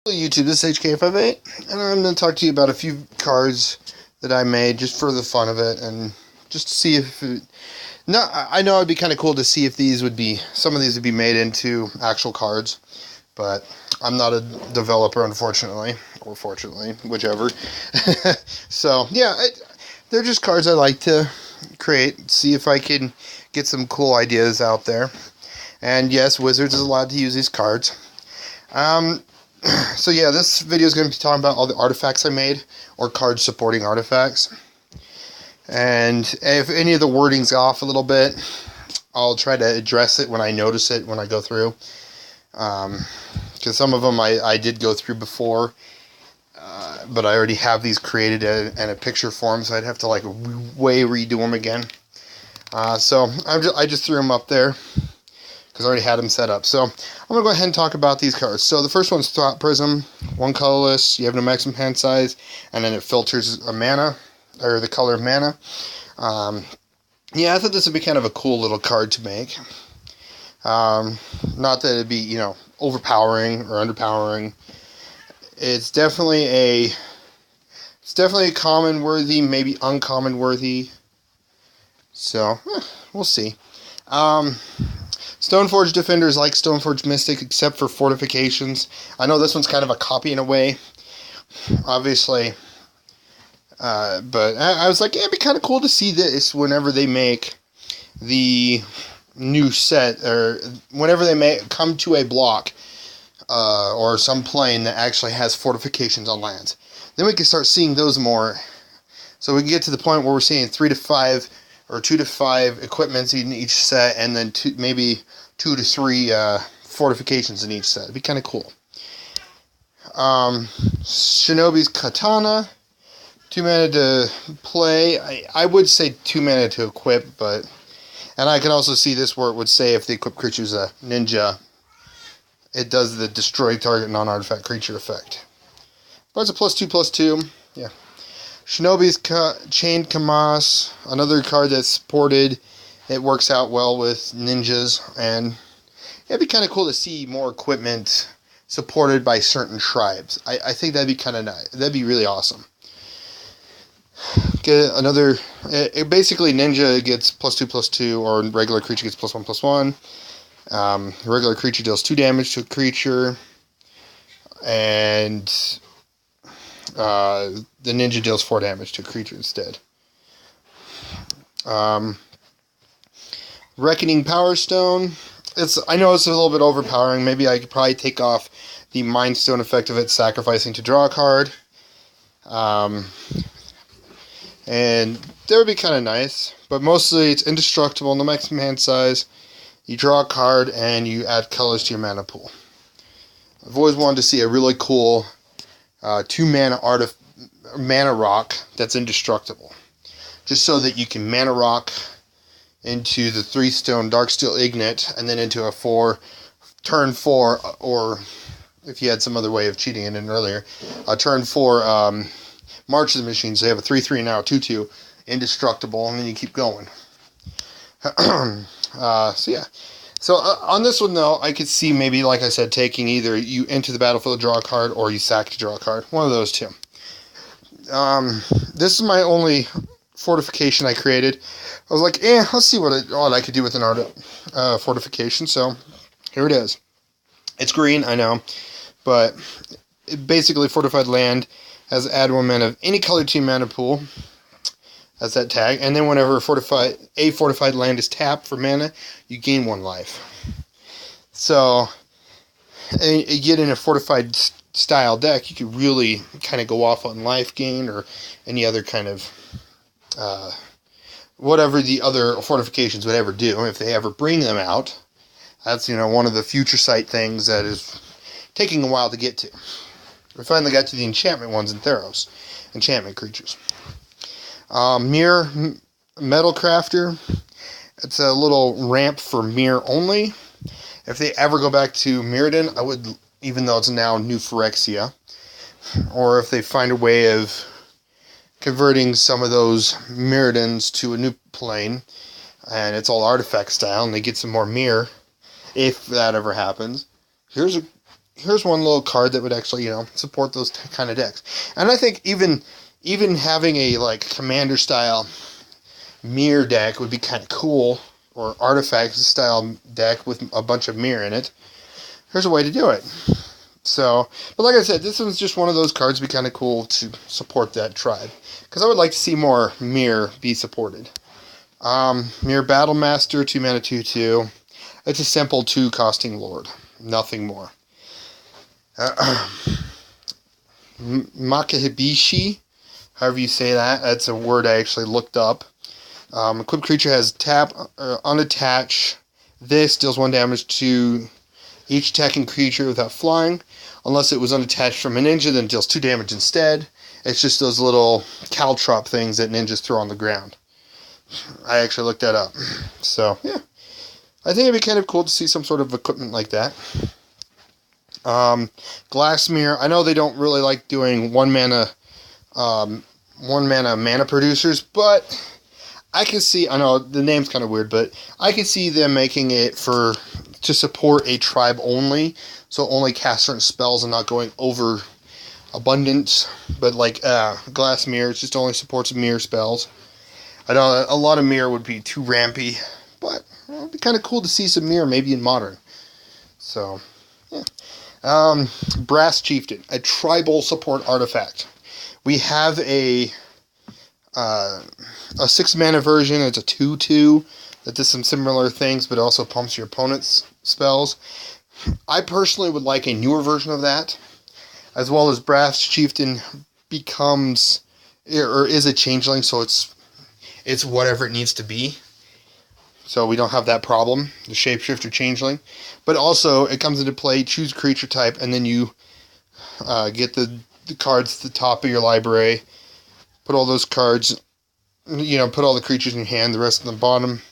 Hello YouTube, this is HK58, and I'm going to talk to you about a few cards that I made just for the fun of it, and just to see if I know it'd be kind of cool to see if some of these would be made into actual cards, but I'm not a developer, unfortunately, or fortunately, whichever. So, yeah, they're just cards I like to create, see if I can get some cool ideas out there. And yes, Wizards is allowed to use these cards. So yeah, this video is going to be talking about all the artifacts I made, or cards supporting artifacts. And if any of the wording's off a little bit, I'll try to address it when I notice it when I go through. Because some of them I did go through before, but I already have these created in a picture form, so I'd have to like way redo them again. So I just threw them up there because I already had them set up. So I'm going to go ahead and talk about these cards. So the first one's Thought Prism, one colorless, you have no maximum hand size, and then it filters a mana, or the color of mana. Yeah, I thought this would be kind of a cool little card to make. Not that it'd be, overpowering or underpowering. It's definitely a common worthy, maybe uncommon worthy. So, we'll see. Stoneforge Defenders like Stoneforge Mystic, except for fortifications. I know this one's kind of a copy in a way, obviously. But I was like, yeah, it'd be kind of cool to see this whenever they make the new set, or whenever they come to a block, or some plane that actually has fortifications on lands. Then we can start seeing those more. So we can get to the point where we're seeing 3 to 5 or 2 to 5 equipments in each set, and then maybe 2 to 3 fortifications in each set. It'd be kind of cool. Shinobi's Katana, 2 mana to play. I would say 2 mana to equip, and I can also see this where it would say if the equipped creature is a ninja, it does the destroy target non-artifact creature effect. But it's a +2/+2. Yeah. Shinobi's Chained Kamas, another card that's supported. It works out well with ninjas, and it'd be kind of cool to see more equipment supported by certain tribes. I think that'd be kind of nice. That'd be really awesome. Get another. Basically, ninja gets +2/+2, or regular creature gets +1/+1. Regular creature deals 2 damage to a creature, and the ninja deals 4 damage to a creature instead. Reckoning Power Stone. I know it's a little bit overpowering. Maybe I could probably take off the Mind Stone effect of it sacrificing to draw a card. And that would be kind of nice. But mostly it's indestructible, no maximum hand size. You draw a card and you add colors to your mana pool. I've always wanted to see a really cool 2 mana rock that's indestructible. Just so that you can mana rock into the 3-stone Darksteel Ignite, and then into a turn 4, or if you had some other way of cheating it in earlier, a turn 4 March of the Machine, so you have a 3/3 and now a 2/2, indestructible, and then you keep going. So yeah. So on this one though, I could see maybe, like I said, taking either you enter the battlefield to draw a card, or you sack to draw a card. One of those two. This is my only fortification I created. I was like, let's see what I could do with an fortification. So here it is. It's green, I know, but it basically fortified land has add 1 mana of any color to your mana pool. That's that tag. And then whenever a fortified land is tapped for mana, you gain 1 life. So, you get in a fortified style deck, you could really kind of go off on life gain, or any other kind of whatever the other fortifications would ever do, if they ever bring them out. That's, one of the future sight things that is taking a while to get to. We finally got to the enchantment ones in Theros. Enchantment creatures. Mirror Metal Crafter. It's a little ramp for mirror only. If they ever go back to Mirrodin, I would, even though it's now New Phyrexia, or if they find a way of converting some of those Mirrodins to a new plane, and it's all artifact style, and they get some more mirror, if that ever happens. Here's here's one little card that would actually, support those kind of decks. And I think even having a, like, commander style mirror deck would be kind of cool, or artifact style deck with a bunch of mirror in it. Here's a way to do it. So, but like I said, this one's just one of those cards would be kind of cool to support that tribe. Because I would like to see more mirror be supported. Mirror Battlemaster, 2 mana, 2/2. It's a simple 2 costing lord. Nothing more. Makahibishi, however you say that. That's a word I actually looked up. Equipped creature has tap, unattach. This deals 1 damage to each attacking creature without flying. Unless it was unattached from a ninja, then it deals 2 damage instead. It's just those little caltrop things that ninjas throw on the ground. I actually looked that up. So, yeah. I think it'd be kind of cool to see some sort of equipment like that. Glass Mirror. I know they don't really like doing 1 mana mana producers, but I can see, I know the name's kind of weird, but I can see them making it to support a tribe only, so only cast certain spells and not going over abundance. But like Glass Mirror, it just only supports mirror spells. I know a lot of mirror would be too rampy, but it'd be kind of cool to see some mirror maybe in modern. So, yeah. Brass Chieftain, a tribal support artifact. We have a 6 mana version. It's a 2/2 that does some similar things, but also pumps your opponent's spells. I personally would like a newer version of that, as well as Brass Chieftain becomes, or is a changeling, so it's whatever it needs to be. So we don't have that problem, the shapeshifter changeling. But also, it comes into play, choose creature type, and then you get the cards at the top of your library, put all those cards, put all the creatures in your hand, the rest in the bottom,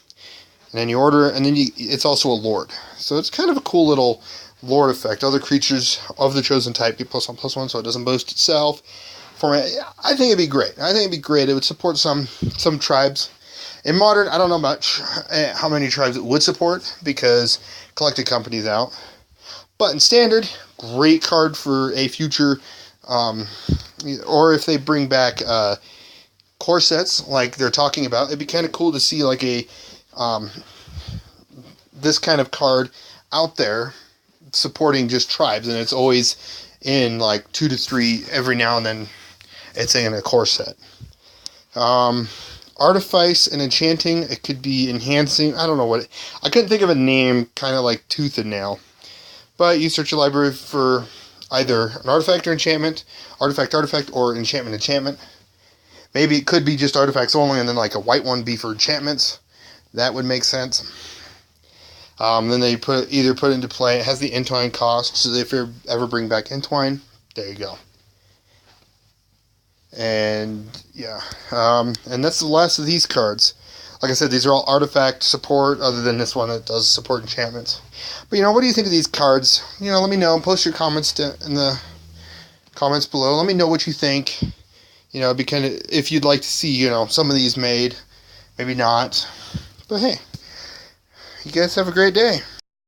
and then you order it, and then it's also a lord. So it's kind of a cool little lord effect. Other creatures of the chosen type get +1/+1, so it doesn't boast itself. I think it'd be great. It would support some tribes. In Modern, I don't know much how many tribes it would support, because Collected Company's out. But in Standard, great card for a future, or if they bring back core sets like they're talking about, it'd be kind of cool to see like this kind of card out there supporting just tribes, and it's always in like 2 to 3 every now and then. It's in a core set. Artifice and Enchanting, it could be enhancing. I don't know what I couldn't think of a name, kind of like Tooth and Nail. But you search your library for either an artifact or enchantment, artifact, or enchantment. Maybe it could be just artifacts only, and then like a white one be for enchantments. That would make sense. Then they either put into play. It has the Entwine cost, so if you ever bring back Entwine, there you go. And yeah, and that's the last of these cards. Like I said, these are all artifact support, other than this one that does support enchantments. But what do you think of these cards? Let me know. Post your comments in the comments below. Let me know what you think. It'd be kind of, if you'd like to see, some of these made, maybe not. But hey, you guys have a great day.